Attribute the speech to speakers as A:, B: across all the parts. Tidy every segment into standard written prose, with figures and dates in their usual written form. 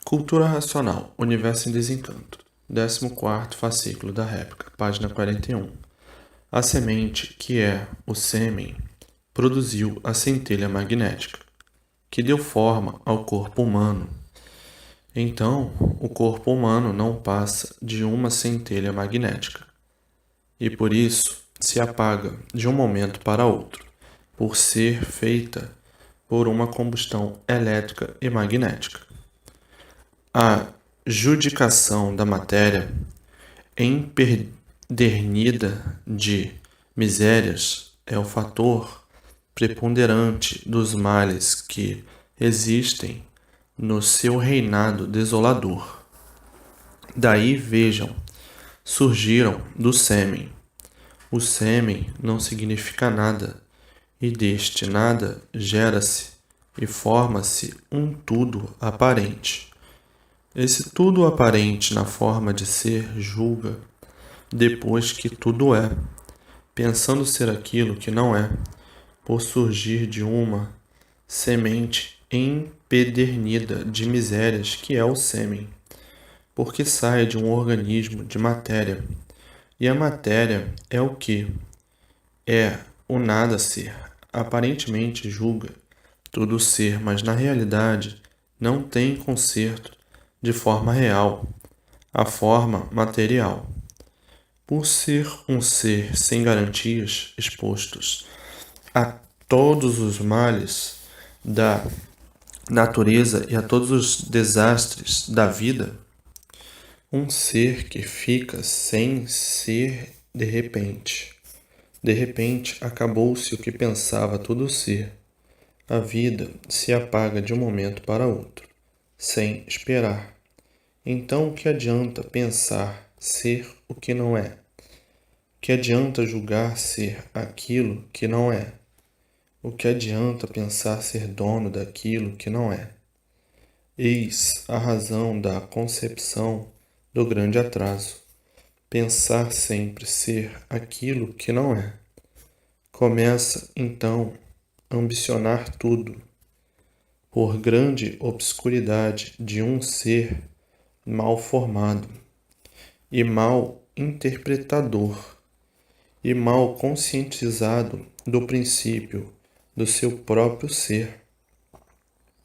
A: Cultura Racional, Universo em Desencanto, 14º fascículo da réplica, página 41. A semente, que é o sêmen, produziu a centelha magnética, que deu forma ao corpo humano. Então, o corpo humano não passa de uma centelha magnética, e por isso se apaga de um momento para outro, por ser feita por uma combustão elétrica e magnética. A judicação da matéria, empedernida de misérias, é o fator preponderante dos males que existem no seu reinado desolador. Daí vejam, surgiram do sêmen. O sêmen não significa nada, e deste nada gera-se e forma-se um tudo aparente. Esse tudo aparente na forma de ser julga, depois que tudo é, pensando ser aquilo que não é, por surgir de uma semente empedernida de misérias que é o sêmen, porque sai de um organismo de matéria, e a matéria é o que? É o nada ser, aparentemente julga tudo ser, mas na realidade não tem conserto de forma real, a forma material. Por ser um ser sem garantias, expostos a todos os males da natureza e a todos os desastres da vida, um ser que fica sem ser de repente. De repente, acabou-se o que pensava tudo ser. A vida se apaga de um momento para outro, sem esperar. Então, o que adianta pensar ser o que não é? O que adianta julgar ser aquilo que não é? O que adianta pensar ser dono daquilo que não é? Eis a razão da concepção do grande atraso. Pensar sempre ser aquilo que não é. Começa, então, a ambicionar tudo, por grande obscuridade de um ser mal formado, e mal interpretador, e mal conscientizado do princípio do seu próprio ser.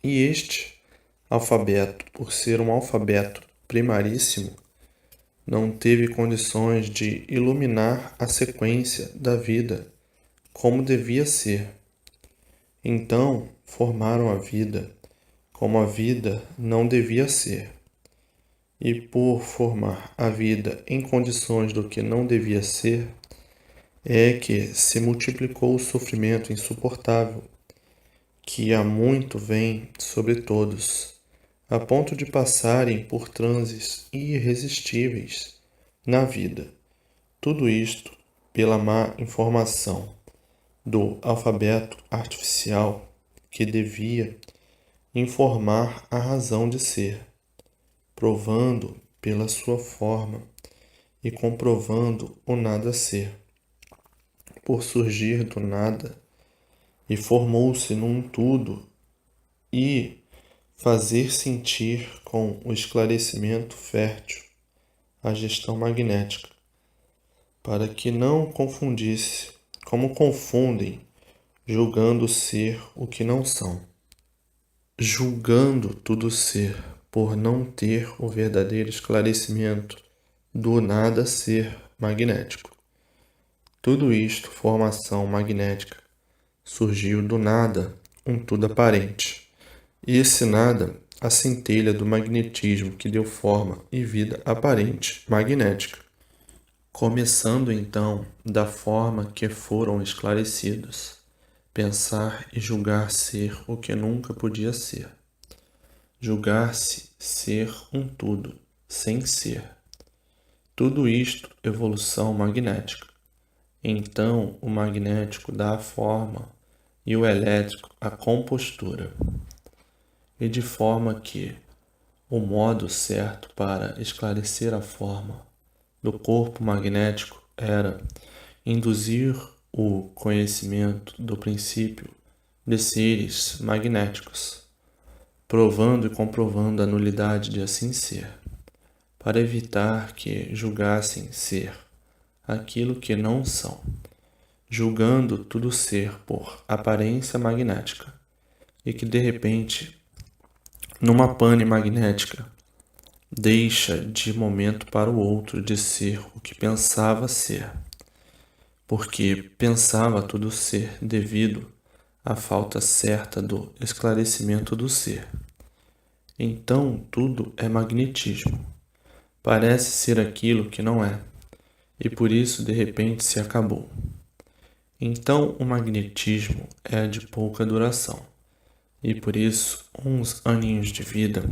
A: E este alfabeto, por ser um alfabeto primaríssimo, não teve condições de iluminar a sequência da vida como devia ser. Então, formaram a vida como a vida não devia ser. E por formar a vida em condições do que não devia ser, é que se multiplicou o sofrimento insuportável, que há muito vem sobre todos, a ponto de passarem por transes irresistíveis na vida. Tudo isto pela má informação do alfabeto artificial que devia informar a razão de ser, provando pela sua forma e comprovando o nada ser, por surgir do nada, e formou-se num tudo, e fazer sentir com o esclarecimento fértil a gestão magnética, para que não confundisse, como confundem, julgando ser o que não são, julgando tudo ser, por não ter o verdadeiro esclarecimento do nada ser magnético. Tudo isto, formação magnética, surgiu do nada, um tudo aparente. E esse nada, a centelha do magnetismo que deu forma e vida aparente magnética. Começando então da forma que foram esclarecidos, pensar e julgar ser o que nunca podia ser. Julgar-se ser um tudo, sem ser. Tudo isto, evolução magnética. Então, o magnético dá a forma e o elétrico a compostura. E de forma que o modo certo para esclarecer a forma do corpo magnético era induzir o conhecimento do princípio de seres magnéticos, provando e comprovando a nulidade de assim ser, para evitar que julgassem ser aquilo que não são, julgando tudo ser por aparência magnética, e que de repente, numa pane magnética, deixa de momento para o outro de ser o que pensava ser, porque pensava tudo ser devido à falta certa do esclarecimento do ser. Então tudo é magnetismo. Parece ser aquilo que não é, e por isso de repente se acabou. Então o magnetismo é de pouca duração, e por isso uns aninhos de vida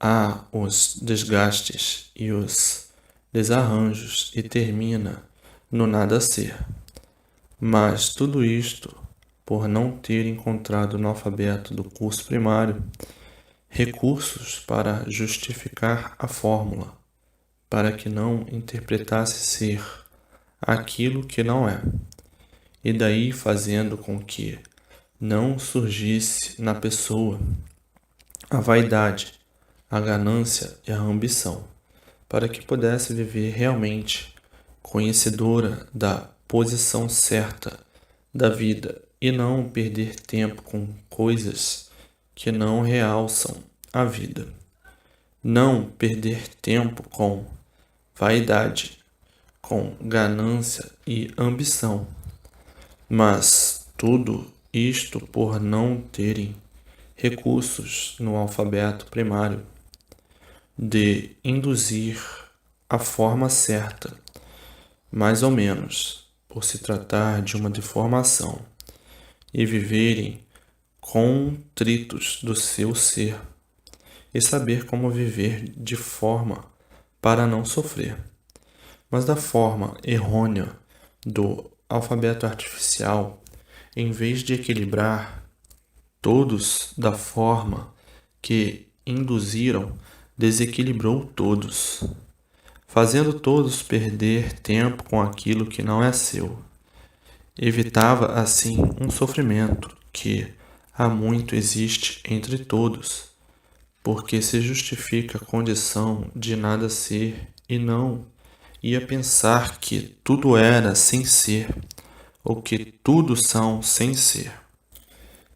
A: há os desgastes e os desarranjos e termina no nada ser. Mas tudo isto por não ter encontrado no alfabeto do curso primário recursos para justificar a fórmula, para que não interpretasse ser aquilo que não é, e daí fazendo com que não surgisse na pessoa a vaidade, a ganância e a ambição, para que pudesse viver realmente conhecedora da posição certa da vida e não perder tempo com coisas que não realçam a vida. Não perder tempo com vaidade, com ganância e ambição, mas tudo isto por não terem recursos no alfabeto primário de induzir a forma certa, mais ou menos, por se tratar de uma deformação, e viverem contritos do seu ser, e saber como viver de forma para não sofrer. Mas da forma errônea do alfabeto artificial, em vez de equilibrar todos da forma que induziram, desequilibrou todos, fazendo todos perder tempo com aquilo que não é seu. Evitava assim um sofrimento que há muito existe entre todos, porque se justifica a condição de nada ser e não ia pensar que tudo era sem ser, ou que tudo são sem ser.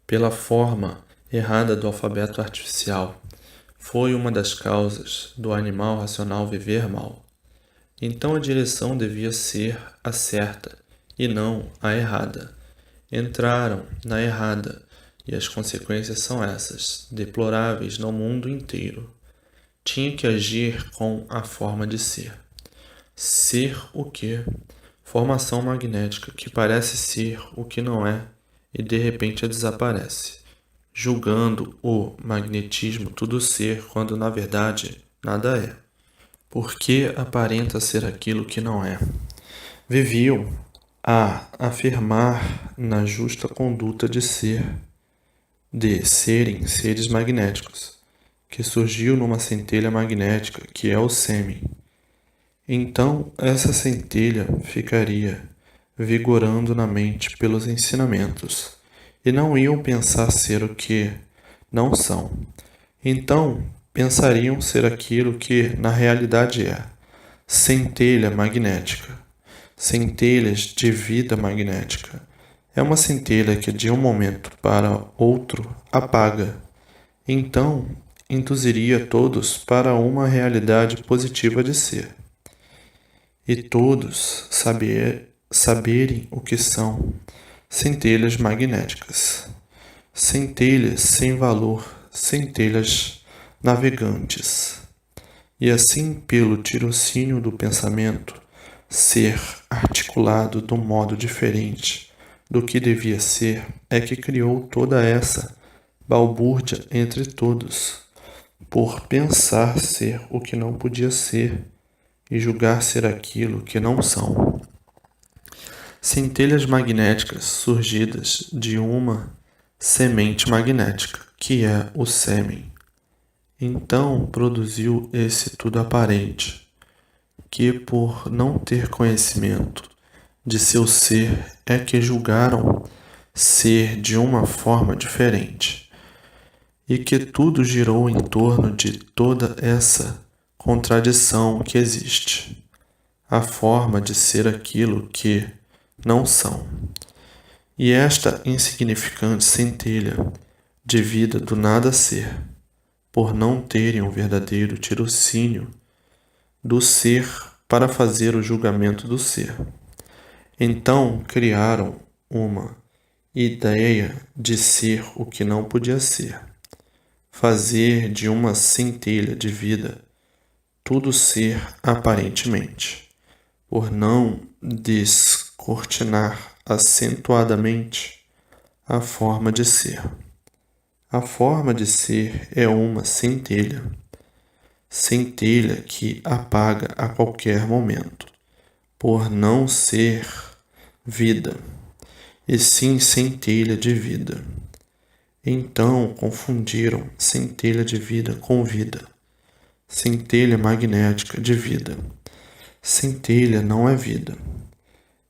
A: Pela forma errada do alfabeto artificial, foi uma das causas do animal racional viver mal. Então a direção devia ser a certa e não a errada. Entraram na errada e as consequências são essas, deploráveis no mundo inteiro. Tinha que agir com a forma de ser. Ser o que? Formação magnética que parece ser o que não é e de repente desaparece, julgando o magnetismo tudo ser quando na verdade nada é, porque aparenta ser aquilo que não é. Viviam a afirmar na justa conduta de serem seres magnéticos, que surgiu numa centelha magnética que é o sêmen. Então essa centelha ficaria vigorando na mente pelos ensinamentos, e não iam pensar ser o que não são. Então pensariam ser aquilo que na realidade é: centelha magnética, centelhas de vida magnética. É uma centelha que de um momento para outro apaga. Então induziria todos para uma realidade positiva de ser. E todos saberem o que são centelhas magnéticas, centelhas sem valor, centelhas navegantes. E assim, pelo tirocínio do pensamento, ser articulado de um modo diferente do que devia ser, é que criou toda essa balbúrdia entre todos, por pensar ser o que não podia ser e julgar ser aquilo que não são. Centelhas magnéticas surgidas de uma semente magnética, que é o sêmen. Então produziu esse tudo aparente, que por não ter conhecimento de seu ser é que julgaram ser de uma forma diferente. e que tudo girou em torno de toda essa contradição que existe, a forma de ser aquilo que não são. E esta insignificante centelha de vida do nada ser, por não terem um verdadeiro tirocínio do ser para fazer o julgamento do ser. Então criaram uma ideia de ser o que não podia ser, fazer de uma centelha de vida tudo ser aparentemente, por não descortinar acentuadamente a forma de ser. A forma de ser é uma centelha, centelha que apaga a qualquer momento, por não ser vida, e sim centelha de vida. Então confundiram centelha de vida com vida, centelha magnética de vida. Centelha não é vida,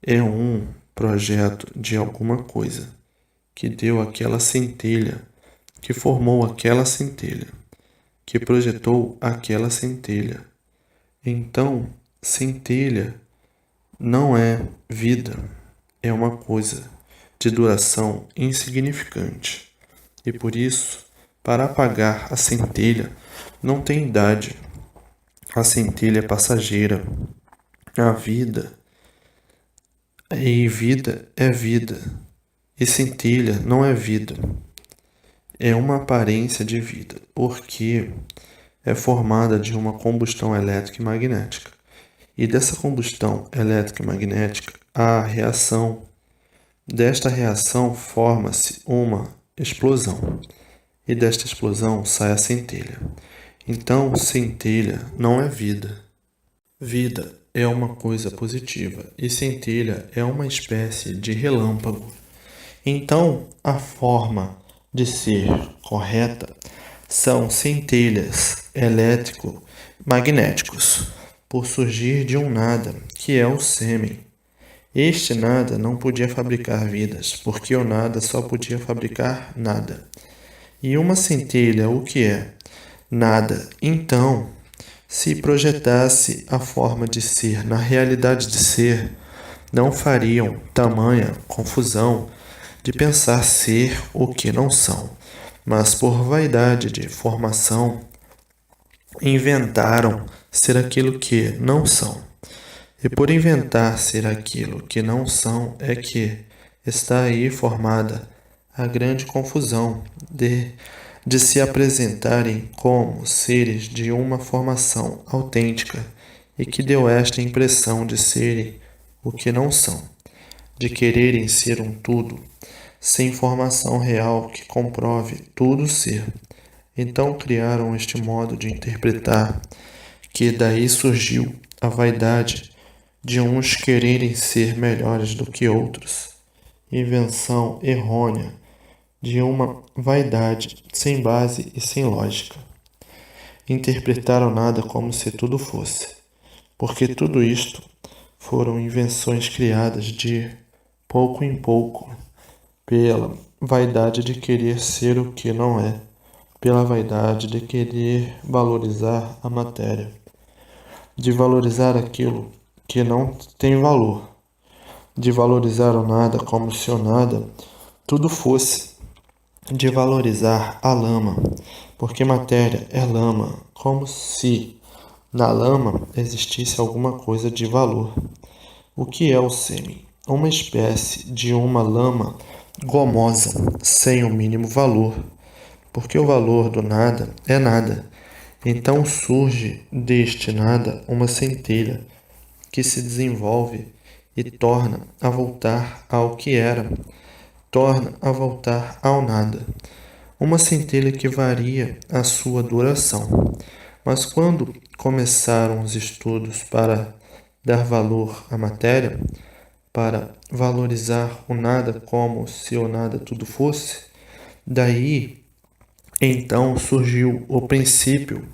A: é um projeto de alguma coisa que deu aquela centelha, que formou aquela centelha, que projetou aquela centelha. Então, centelha não é vida, é uma coisa de duração insignificante. E por isso, para apagar a centelha, não tem idade. A centelha é passageira. A vida é vida. E centelha não é vida. É uma aparência de vida, porque é formada de uma combustão elétrica e magnética. E dessa combustão elétrica e magnética há a reação. Desta reação forma-se uma explosão. E desta explosão sai a centelha. Então, centelha não é vida. Vida é uma coisa positiva e centelha é uma espécie de relâmpago. Então, a forma de ser correta são centelhas elétrico-magnéticos, por surgir de um nada, que é o sêmen. Este nada não podia fabricar vidas, porque o nada só podia fabricar nada. E uma centelha, o que é? Nada. Então, se projetasse a forma de ser na realidade de ser, não fariam tamanha confusão de pensar ser o que não são, mas por vaidade de formação inventaram ser aquilo que não são. E por inventar ser aquilo que não são é que está aí formada a grande confusão de se apresentarem como seres de uma formação autêntica e que deu esta impressão de serem o que não são, de quererem ser um tudo, sem formação real que comprove tudo ser. Então criaram este modo de interpretar, que daí surgiu a vaidade de uns quererem ser melhores do que outros, invenção errônea de uma vaidade sem base e sem lógica. Interpretaram nada como se tudo fosse, porque tudo isto foram invenções criadas de pouco em pouco, pela vaidade de querer ser o que não é, pela vaidade de querer valorizar a matéria, de valorizar aquilo que não tem valor, de valorizar o nada como se o nada tudo fosse, de valorizar a lama, porque matéria é lama, como se na lama existisse alguma coisa de valor. O que é o sêmen? Uma espécie de uma lama gomosa, sem o mínimo valor, porque o valor do nada é nada. Então surge deste nada uma centelha que se desenvolve e torna a voltar ao que era, torna a voltar ao nada. Uma centelha que varia a sua duração. Mas quando começaram os estudos para dar valor à matéria, para valorizar o nada como se o nada tudo fosse, daí então surgiu o princípio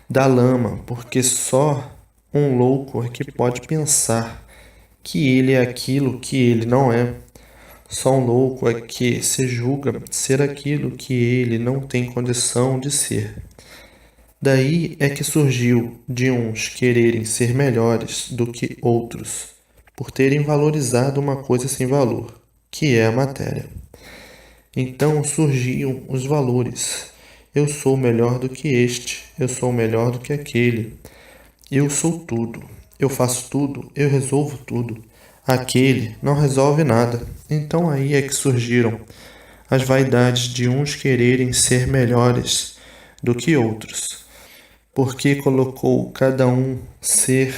A: da lama, porque só um louco é que pode pensar que ele é aquilo que ele não é. Só um louco é que se julga ser aquilo que ele não tem condição de ser. Daí é que surgiu de uns quererem ser melhores do que outros, por terem valorizado uma coisa sem valor, que é a matéria. Então surgiam os valores. Eu sou melhor do que este, eu sou melhor do que aquele. Eu sou tudo, eu faço tudo, eu resolvo tudo. Aquele não resolve nada. Então aí é que surgiram as vaidades de uns quererem ser melhores do que outros, porque colocou cada um ser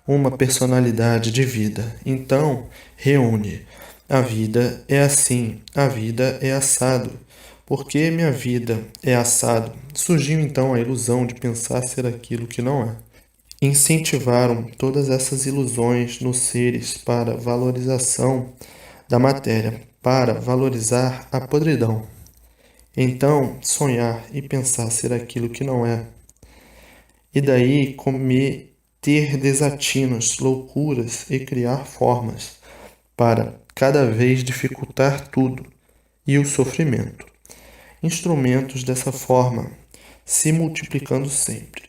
A: uma personalidade de vida. Então, reúne. A vida é assim, a vida é assado. Porque minha vida é assado, surgiu então a ilusão de pensar ser aquilo que não é. Incentivaram todas essas ilusões nos seres para valorização da matéria, para valorizar a podridão. Então, sonhar e pensar ser aquilo que não é. E daí cometer desatinos, loucuras e criar formas para cada vez dificultar tudo e o sofrimento. Instrumentos dessa forma se multiplicando sempre,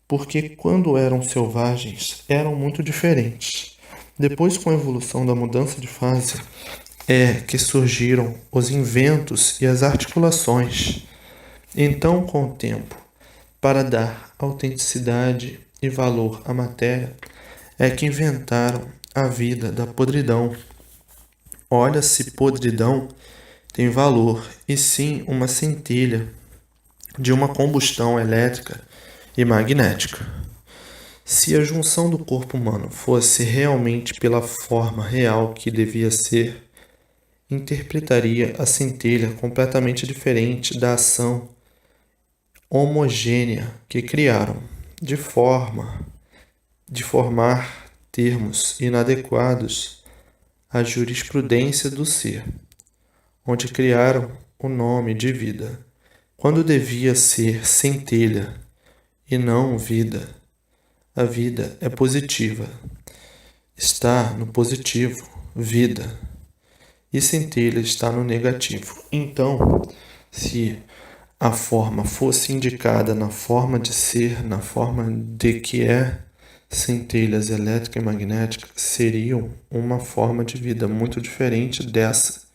A: porque quando eram selvagens eram muito diferentes. Depois, com a evolução da mudança de fase, é que surgiram os inventos e as articulações. Então, com o tempo, para dar autenticidade e valor à matéria, é que inventaram a vida da podridão. Olha se podridão tem valor, e sim uma centelha de uma combustão elétrica e magnética. Se a junção do corpo humano fosse realmente pela forma real que devia ser, interpretaria a centelha completamente diferente da ação homogênea que criaram, de formar termos inadequados à jurisprudência do ser, onde criaram o nome de vida, quando devia ser centelha e não vida. A vida é positiva, está no positivo, vida, e centelha está no negativo. Então, se a forma fosse indicada na forma de ser, na forma de que é, centelhas elétrica e magnética seriam uma forma de vida muito diferente dessa,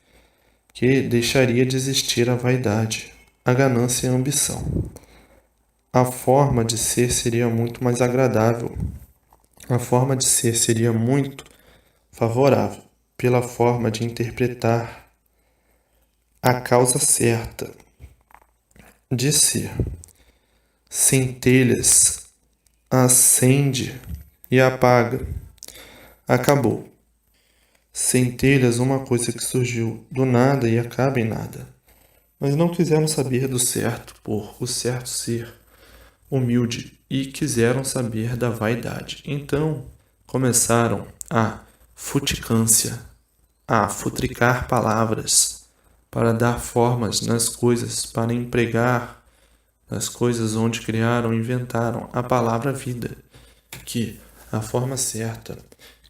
A: que deixaria de existir a vaidade, a ganância e a ambição. A forma de ser seria muito mais agradável. A forma de ser seria muito favorável pela forma de interpretar a causa certa de ser. Centelhas acende e apaga. Acabou. Centelhas, uma coisa que surgiu do nada e acaba em nada. Mas não quiseram saber do certo, por o certo ser humilde, e quiseram saber da vaidade. Então começaram a futicância, a futricar palavras, para dar formas nas coisas, para empregar nas coisas onde criaram, inventaram a palavra vida, que a forma certa,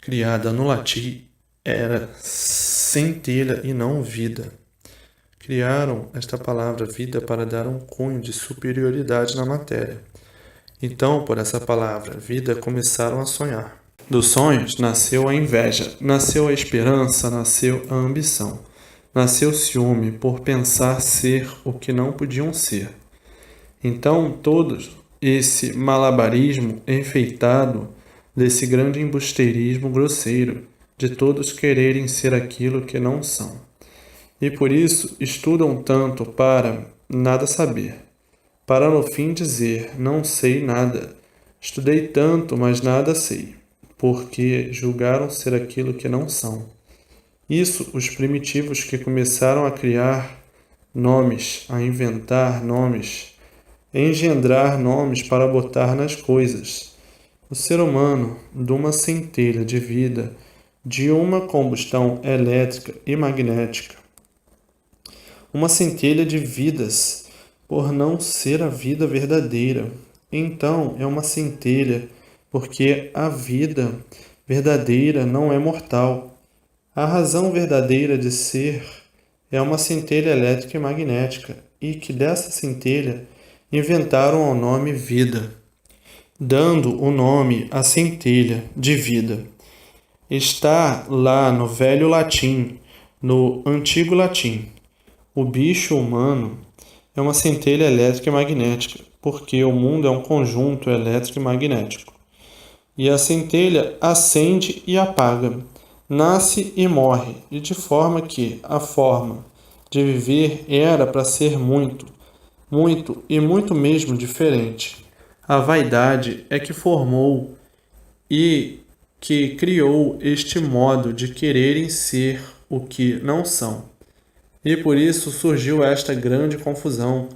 A: criada no latim, era centelha e não vida. Criaram esta palavra vida para dar um cunho de superioridade na matéria. Então, por essa palavra vida, começaram a sonhar. Dos sonhos nasceu a inveja, nasceu a esperança, nasceu a ambição. Nasceu o ciúme por pensar ser o que não podiam ser. Então, todo esse malabarismo enfeitado desse grande embusteirismo grosseiro, de todos quererem ser aquilo que não são. E por isso estudam tanto para nada saber, para no fim dizer, não sei nada. Estudei tanto, mas nada sei, porque julgaram ser aquilo que não são. Isso os primitivos que começaram a criar nomes, a inventar nomes, engendrar nomes para botar nas coisas. O ser humano, de uma centelha de vida, de uma combustão elétrica e magnética, uma centelha de vidas, por não ser a vida verdadeira. Então, é uma centelha, porque a vida verdadeira não é mortal. A razão verdadeira de ser é uma centelha elétrica e magnética, e que dessa centelha inventaram o nome vida, dando o nome à centelha de vida. Está lá no velho latim, no antigo latim. O bicho humano é uma centelha elétrica e magnética, porque o mundo é um conjunto elétrico e magnético. E a centelha acende e apaga, nasce e morre, e de forma que a forma de viver era para ser muito, muito e muito mesmo diferente. A vaidade é que formou e que criou este modo de quererem ser o que não são. E por isso surgiu esta grande confusão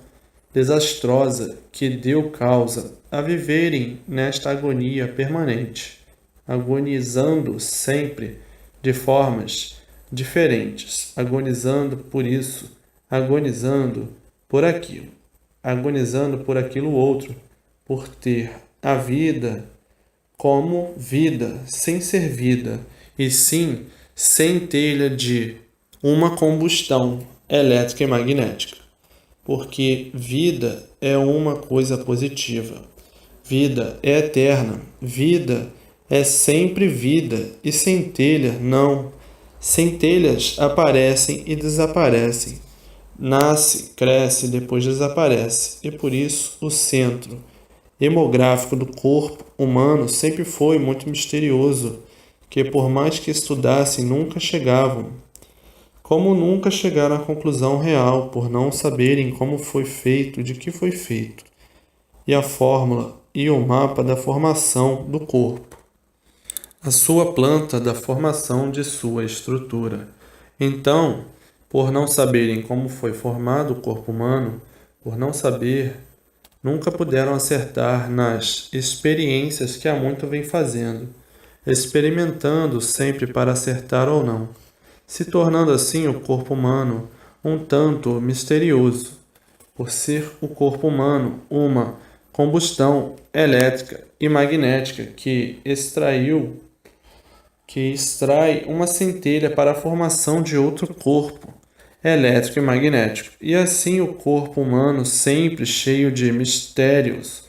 A: desastrosa que deu causa a viverem nesta agonia permanente, agonizando sempre de formas diferentes, agonizando por isso, agonizando por aquilo, agonizando por aquilo outro, por ter a vida como vida, sem ser vida, e sim centelha de uma combustão elétrica e magnética. Porque vida é uma coisa positiva. Vida é eterna. Vida é sempre vida. E centelha, não. Centelhas aparecem e desaparecem. Nasce, cresce, depois desaparece. E por isso o centro hemográfico do corpo humano sempre foi muito misterioso, que por mais que estudassem nunca chegavam. Como nunca chegaram à conclusão real, por não saberem como foi feito, de que foi feito, e a fórmula e o mapa da formação do corpo, a sua planta da formação de sua estrutura. Então, por não saberem como foi formado o corpo humano, por não saber, nunca puderam acertar nas experiências que há muito vem fazendo, experimentando sempre para acertar ou não, se tornando assim o corpo humano um tanto misterioso, por ser o corpo humano uma combustão elétrica e magnética que extrai uma centelha para a formação de outro corpo elétrico e magnético. E assim o corpo humano sempre cheio de mistérios,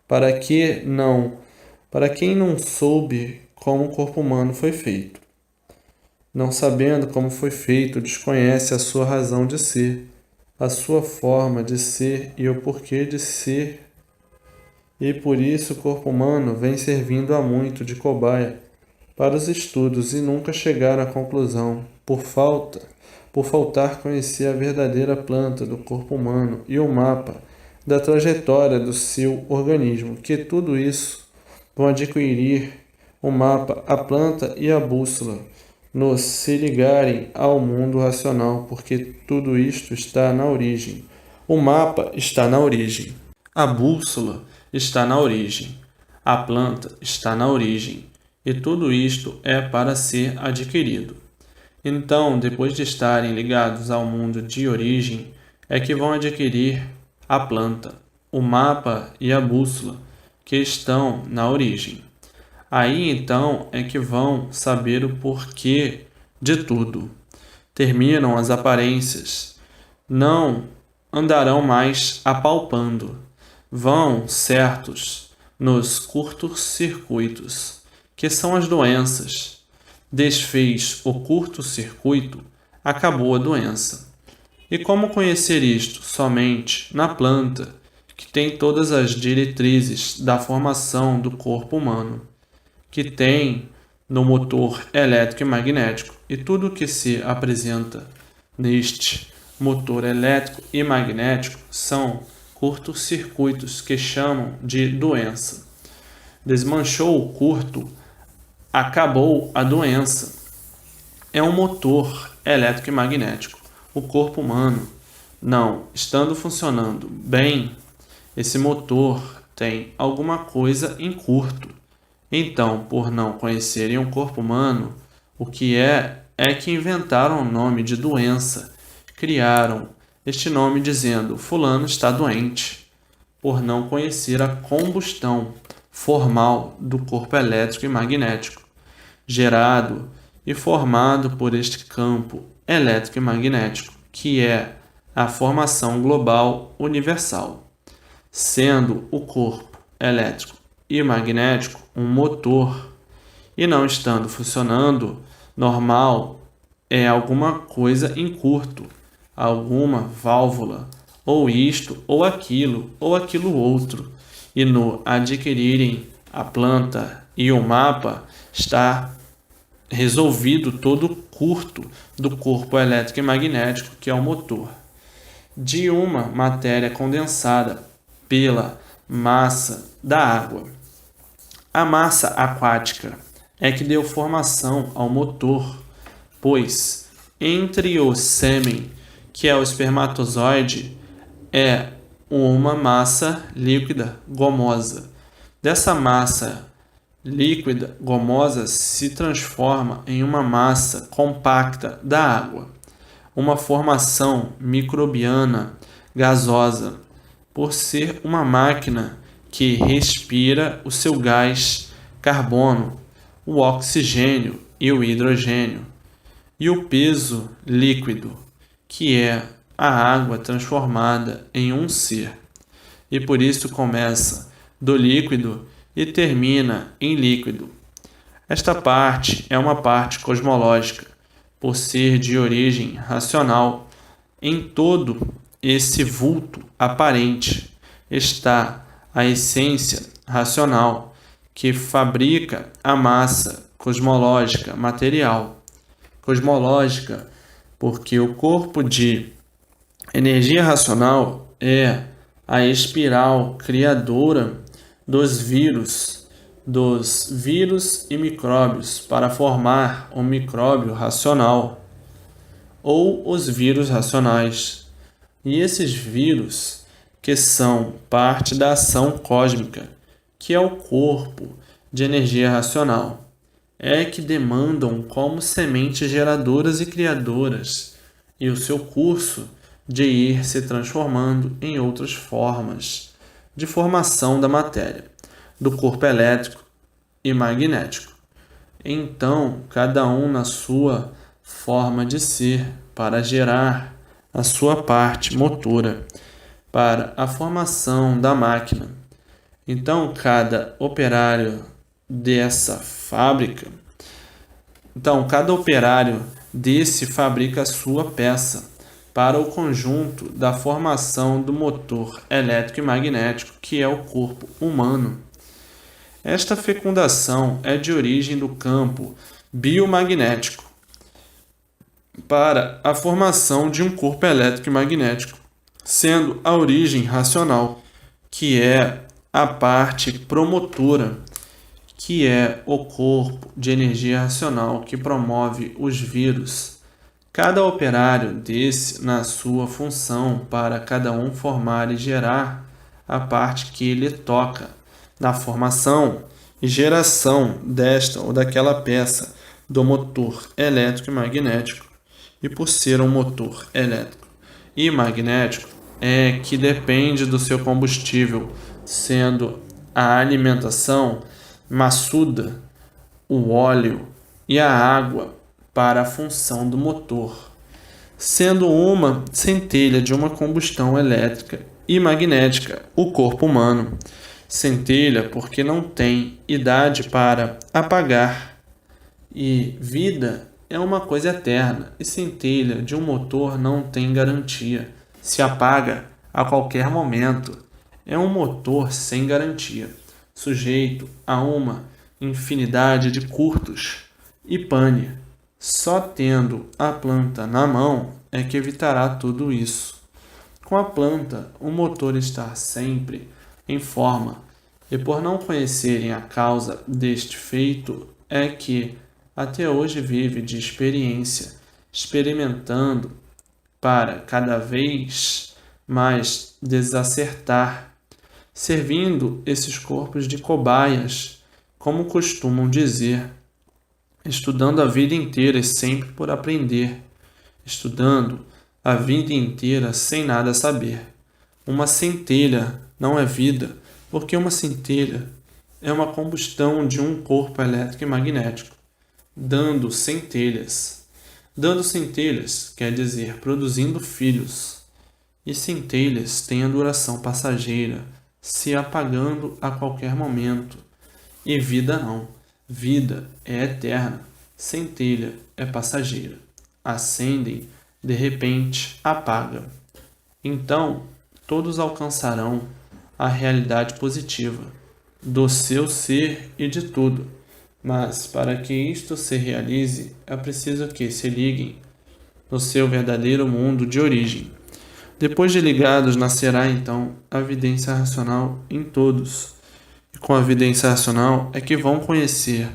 A: para quem não soube como o corpo humano foi feito. Não sabendo como foi feito, desconhece a sua razão de ser, a sua forma de ser e o porquê de ser. E por isso o corpo humano vem servindo há muito de cobaia para os estudos e nunca chegaram à conclusão, por faltar conhecer a verdadeira planta do corpo humano e o mapa da trajetória do seu organismo, que tudo isso vão adquirir o mapa, a planta e a bússola, nos se ligarem ao mundo racional, porque tudo isto está na origem. O mapa está na origem. A bússola está na origem. A planta está na origem. E tudo isto é para ser adquirido. Então, depois de estarem ligados ao mundo de origem, é que vão adquirir a planta, o mapa e a bússola, que estão na origem. Aí então é que vão saber o porquê de tudo. Terminam as aparências, não andarão mais apalpando, vão certos nos curtos-circuitos, que são as doenças. Desfez o curto-circuito, acabou a doença. E como conhecer isto? Somente na planta, que tem todas as diretrizes da formação do corpo humano, que tem no motor elétrico e magnético, e tudo que se apresenta neste motor elétrico e magnético são curtos-circuitos que chamam de doença. Desmanchou o curto, acabou a doença. É um motor elétrico e magnético. O corpo humano, não estando funcionando bem, esse motor tem alguma coisa em curto. Então, por não conhecerem o corpo humano, o que é que inventaram o nome de doença. Criaram este nome dizendo: fulano está doente, por não conhecer a combustão formal do corpo elétrico e magnético, gerado e formado por este campo elétrico e magnético, que é a formação global universal, sendo o corpo elétrico e magnético um motor, e não estando funcionando normal, é alguma coisa em curto, alguma válvula, ou isto, ou aquilo outro, e no adquirirem a planta e o mapa está resolvido todo o curto do corpo elétrico e magnético, que é o motor, de uma matéria condensada pela massa da água. A massa aquática é que deu formação ao motor, pois entre o sêmen, que é o espermatozoide, é uma massa líquida gomosa. Dessa massa líquida gomosa se transforma em uma massa compacta da água, uma formação microbiana gasosa, por ser uma máquina que respira o seu gás carbono, o oxigênio e o hidrogênio, e o peso líquido, que é a água transformada em um ser, e por isso começa do líquido e termina em líquido. Esta parte é uma parte cosmológica, por ser de origem racional. Em todo esse vulto aparente está a essência racional, que fabrica a massa cosmológica material. Cosmológica porque o corpo de energia racional é a espiral criadora dos vírus e micróbios para formar um micróbio racional ou os vírus racionais. E esses vírus, que são parte da ação cósmica, que é o corpo de energia racional, é que demandam como sementes geradoras e criadoras, e o seu curso de ir se transformando em outras formas de formação da matéria, do corpo elétrico e magnético. Então, cada um na sua forma de ser, para gerar a sua parte motora, para a formação da máquina. Então, cada operário desse fabrica a sua peça para o conjunto da formação do motor elétrico e magnético, que é o corpo humano. Esta fecundação é de origem do campo biomagnético para a formação de um corpo elétrico e magnético, sendo a origem racional, que é a parte promotora, que é o corpo de energia racional que promove os vírus. Cada operário desse na sua função para cada um formar e gerar a parte que lhe toca na formação e geração desta ou daquela peça do motor elétrico e magnético. E por ser um motor elétrico e magnético, é que depende do seu combustível, sendo a alimentação maçuda, o óleo e a água para a função do motor, sendo uma centelha de uma combustão elétrica e magnética, o corpo humano. Centelha porque não tem idade para apagar, e vida é uma coisa eterna, e centelha de um motor não tem garantia, se apaga a qualquer momento. É um motor sem garantia, sujeito a uma infinidade de curtos e pane. Só tendo a planta na mão é que evitará tudo isso. Com a planta, o motor está sempre em forma, e por não conhecerem a causa deste feito, é que até hoje vive de experiência, experimentando para cada vez mais desacertar, servindo esses corpos de cobaias, como costumam dizer, estudando a vida inteira e sempre por aprender, estudando a vida inteira sem nada saber. Uma centelha não é vida, porque uma centelha é uma combustão de um corpo elétrico e magnético. dando centelhas. Dando centelhas quer dizer produzindo filhos. E centelhas têm a duração passageira, se apagando a qualquer momento. E vida não. Vida é eterna. Centelha é passageira. Acendem, de repente apaga. Então, todos alcançarão a realidade positiva do seu ser e de tudo. Mas, para que isto se realize, é preciso que se liguem no seu verdadeiro mundo de origem. Depois de ligados, nascerá então a evidência racional em todos. E com a evidência racional é que vão conhecer,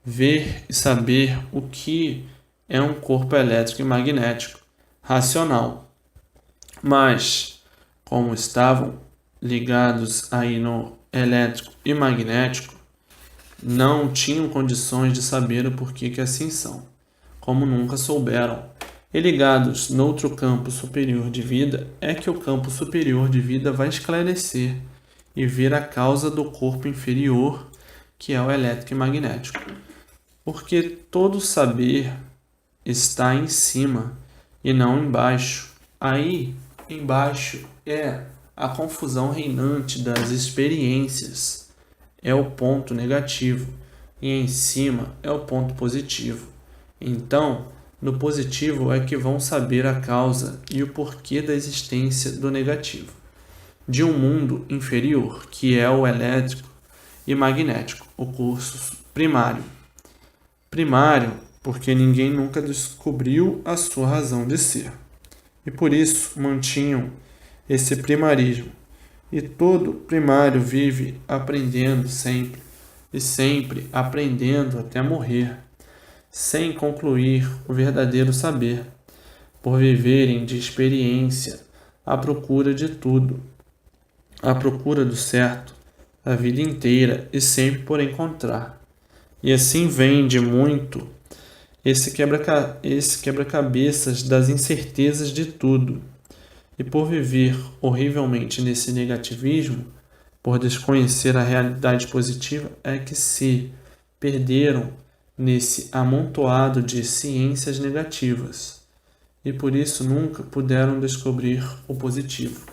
A: ver e saber o que é um corpo elétrico e magnético racional. Mas, como estavam ligados aí no elétrico e magnético, não tinham condições de saber o porquê que assim são, como nunca souberam. E ligados noutro campo superior de vida, é que o campo superior de vida vai esclarecer e ver a causa do corpo inferior, que é o elétrico e magnético. Porque todo saber está em cima e não embaixo. Aí, embaixo é a confusão reinante das experiências, é o ponto negativo, e em cima é o ponto positivo. Então, no positivo é que vão saber a causa e o porquê da existência do negativo, de um mundo inferior, que é o elétrico e magnético, o curso primário. Primário, porque ninguém nunca descobriu a sua razão de ser. E por isso mantinham esse primarismo. E todo primário vive aprendendo sempre, e sempre aprendendo até morrer, sem concluir o verdadeiro saber, por viverem de experiência, à procura de tudo, à procura do certo, a vida inteira e sempre por encontrar. E assim vem de muito esse quebra-cabeças das incertezas de tudo. E por viver horrivelmente nesse negativismo, por desconhecer a realidade positiva, é que se perderam nesse amontoado de ciências negativas. E por isso nunca puderam descobrir o positivo.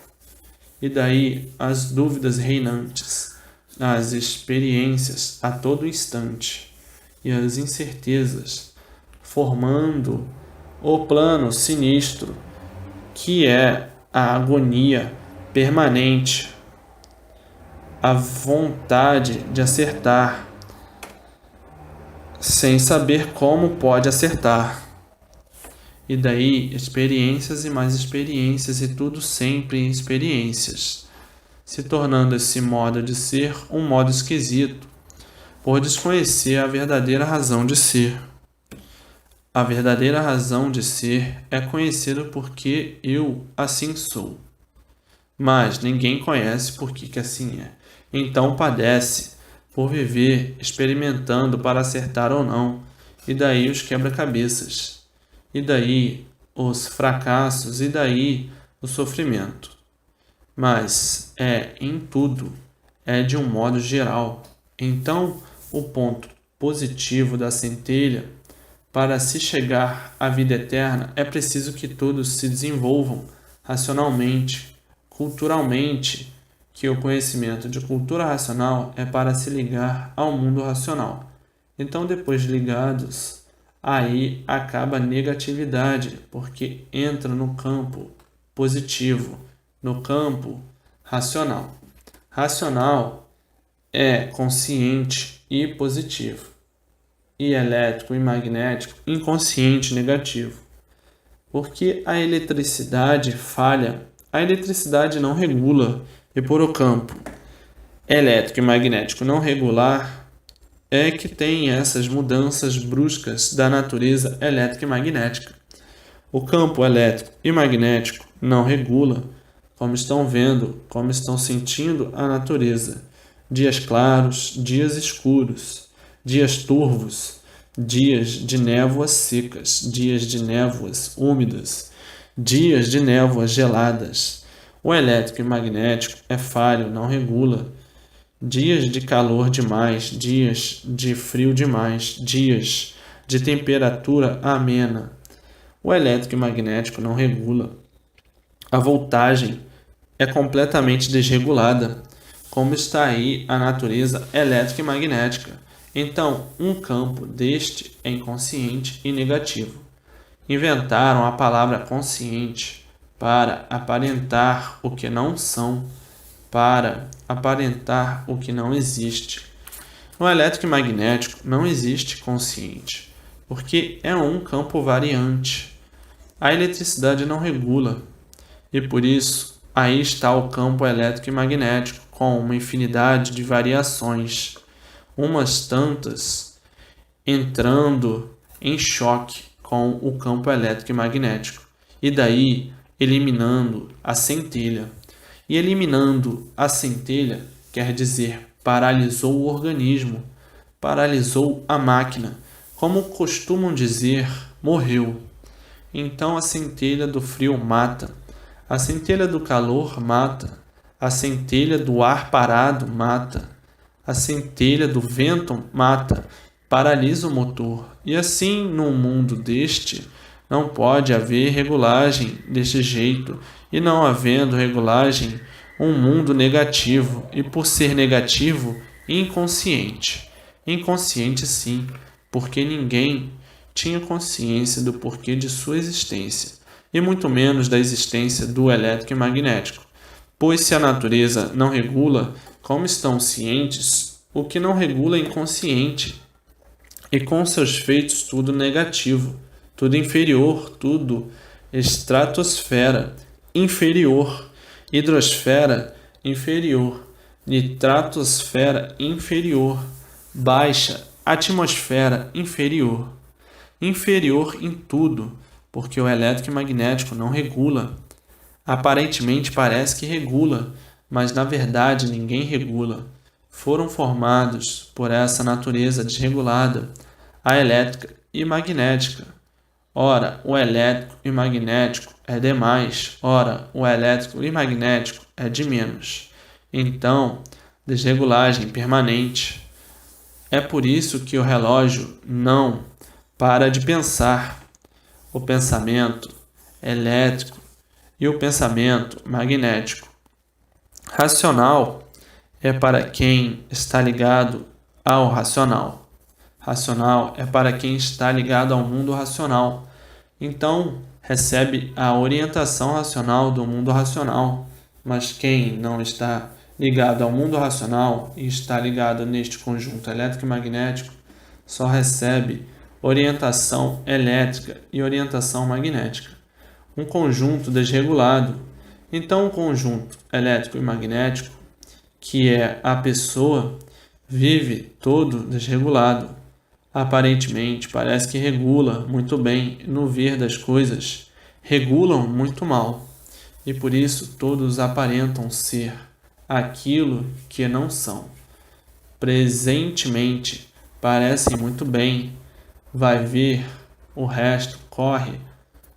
A: E daí as dúvidas reinantes, as experiências a todo instante e as incertezas, formando o plano sinistro que é a agonia permanente, a vontade de acertar, sem saber como pode acertar. E daí experiências e mais experiências e tudo sempre em experiências, se tornando esse modo de ser um modo esquisito, por desconhecer a verdadeira razão de ser. A verdadeira razão de ser é conhecer o porquê eu assim sou. Mas ninguém conhece por que assim é. Então padece por viver experimentando para acertar ou não. E daí os quebra-cabeças. E daí os fracassos. E daí o sofrimento. Mas é em tudo. É de um modo geral. Então o ponto positivo da centelha, para se chegar à vida eterna, é preciso que todos se desenvolvam racionalmente, culturalmente, que o conhecimento de cultura racional é para se ligar ao mundo racional. Então, depois de ligados, aí acaba a negatividade, porque entra no campo positivo, no campo racional. Racional é consciente e positivo, e elétrico e magnético inconsciente e negativo. Porque a eletricidade falha, a eletricidade não regula, e por o campo elétrico e magnético não regular é que tem essas mudanças bruscas da natureza elétrica e magnética. O campo elétrico e magnético não regula, como estão vendo, como estão sentindo a natureza. Dias claros, dias escuros, dias turvos, dias de névoas secas, dias de névoas úmidas, dias de névoas geladas. O elétrico e magnético é falho, não regula. Dias de calor demais, dias de frio demais, dias de temperatura amena. O elétrico e magnético não regula. A voltagem é completamente desregulada, como está aí a natureza elétrica e magnética. Então, um campo deste é inconsciente e negativo. Inventaram a palavra consciente para aparentar o que não são, para aparentar o que não existe. No elétrico e magnético não existe consciente, porque é um campo variante. A eletricidade não regula, e por isso aí está o campo elétrico e magnético, com uma infinidade de variações, umas tantas entrando em choque com o campo elétrico e magnético, e daí eliminando a centelha. E eliminando a centelha quer dizer paralisou o organismo, paralisou a máquina, como costumam dizer, morreu. Então a centelha do frio mata, a centelha do calor mata, a centelha do ar parado mata, a centelha do vento mata, paralisa o motor. E assim, num mundo deste, não pode haver regulagem deste jeito, e não havendo regulagem, um mundo negativo, e por ser negativo, inconsciente. Inconsciente sim, porque ninguém tinha consciência do porquê de sua existência, e muito menos da existência do elétrico e magnético. Pois se a natureza não regula, como estão cientes, o que não regula é inconsciente, e com seus feitos tudo negativo, tudo inferior, tudo estratosfera, inferior, hidrosfera, inferior, nitratosfera, inferior, baixa, atmosfera, inferior. Inferior em tudo, porque o elétrico e magnético não regula. Aparentemente parece que regula, mas na verdade ninguém regula. Foram formados por essa natureza desregulada, a elétrica e magnética. Ora, o elétrico e magnético é de mais, ora, o elétrico e magnético é de menos. Então, desregulagem permanente. É por isso que o relógio não para de pensar. O pensamento elétrico e o pensamento magnético. Racional é para quem está ligado ao racional. Racional é para quem está ligado ao mundo racional. Então, recebe a orientação racional do mundo racional. Mas quem não está ligado ao mundo racional e está ligado neste conjunto elétrico e magnético, só recebe orientação elétrica e orientação magnética. Um conjunto desregulado. Então, um conjunto elétrico e magnético, que é a pessoa, vive todo desregulado. Aparentemente, parece que regula muito bem no ver das coisas, regulam muito mal, e por isso todos aparentam ser aquilo que não são. Presentemente, parecem muito bem, vai ver, o resto corre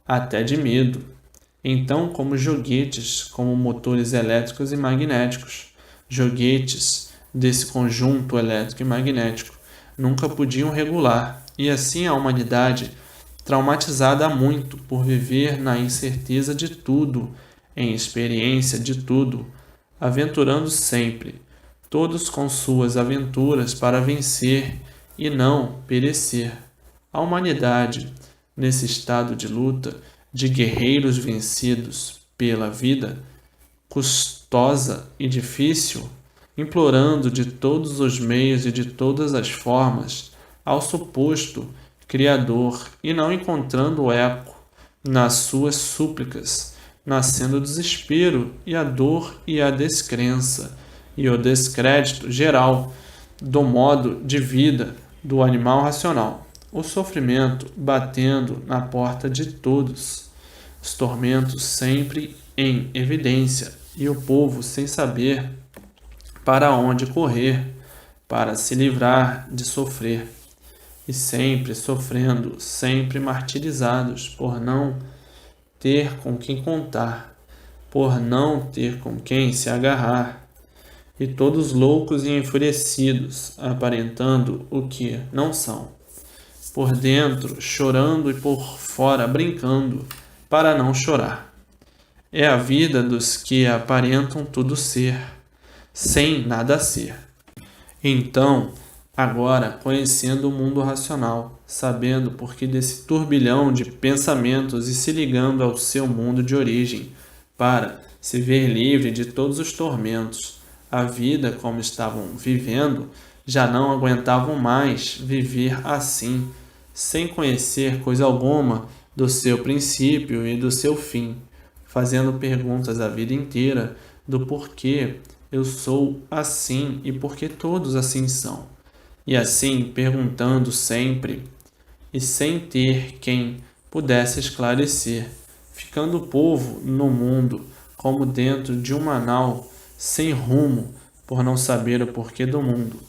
A: até de medo. Então, como joguetes, como motores elétricos e magnéticos, joguetes desse conjunto elétrico e magnético, nunca podiam regular, e assim a humanidade, traumatizada há muito por viver na incerteza de tudo, em experiência de tudo, aventurando sempre, todos com suas aventuras para vencer e não perecer. A humanidade, nesse estado de luta, de guerreiros vencidos pela vida, custosa e difícil, implorando de todos os meios e de todas as formas ao suposto Criador e não encontrando eco nas suas súplicas, nascendo o desespero e a dor e a descrença e o descrédito geral do modo de vida do animal racional, o sofrimento batendo na porta de todos, os tormentos sempre em evidência e o povo sem saber para onde correr, para se livrar de sofrer, e sempre sofrendo, sempre martirizados por não ter com quem contar, por não ter com quem se agarrar, e todos loucos e enfurecidos, aparentando o que não são. por dentro chorando e por fora brincando, para não chorar. É a vida dos que aparentam tudo ser, sem nada ser. Então, agora, conhecendo o mundo racional, sabendo por que desse turbilhão de pensamentos e se ligando ao seu mundo de origem, para se ver livre de todos os tormentos, a vida como estavam vivendo, já não aguentavam mais viver assim, sem conhecer coisa alguma do seu princípio e do seu fim, fazendo perguntas a vida inteira do porquê eu sou assim e porque todos assim são. E assim perguntando sempre e sem ter quem pudesse esclarecer, ficando o povo no mundo como dentro de uma nau sem rumo por não saber o porquê do mundo,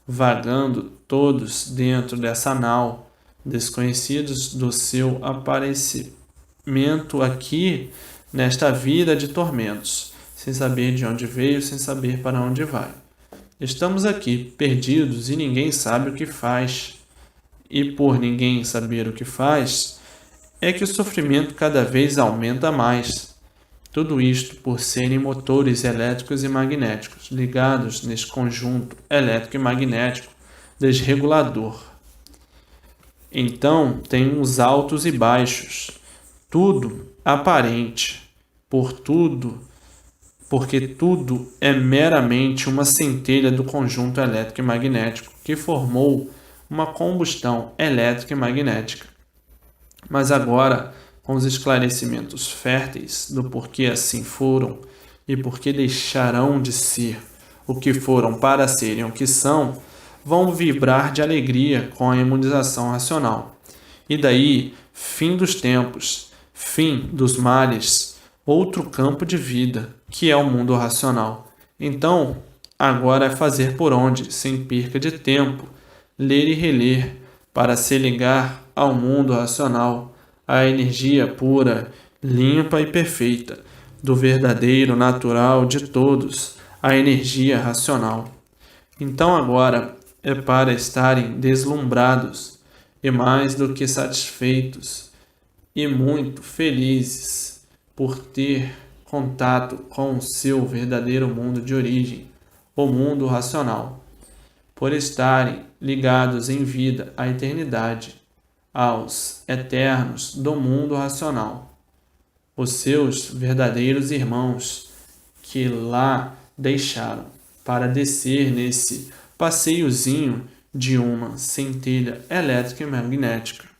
A: vagando todos dentro dessa nau, desconhecidos do seu aparecimento aqui nesta vida de tormentos, sem saber de onde veio, sem saber para onde vai. Estamos aqui, perdidos, e ninguém sabe o que faz. E por ninguém saber o que faz, é que o sofrimento cada vez aumenta mais. Tudo isto por serem motores elétricos e magnéticos ligados nesse conjunto elétrico e magnético desregulador. Então, tem uns altos e baixos, tudo aparente, porque tudo é meramente uma centelha do conjunto elétrico e magnético que formou uma combustão elétrica e magnética. Mas agora, com os esclarecimentos férteis do porquê assim foram e porquê deixarão de ser o que foram para serem o que são, vão vibrar de alegria com a imunização racional. E daí, fim dos tempos, fim dos males, outro campo de vida, que é o mundo racional. Então, agora é fazer por onde, sem perca de tempo, ler e reler, para se ligar ao mundo racional, à energia pura, limpa e perfeita, do verdadeiro natural de todos, a energia racional. Então agora é para estarem deslumbrados e mais do que satisfeitos e muito felizes por ter contato com o seu verdadeiro mundo de origem, o mundo racional, por estarem ligados em vida à eternidade, aos eternos do mundo racional, os seus verdadeiros irmãos que lá deixaram para descer nesse passeiozinho de uma centelha elétrica e magnética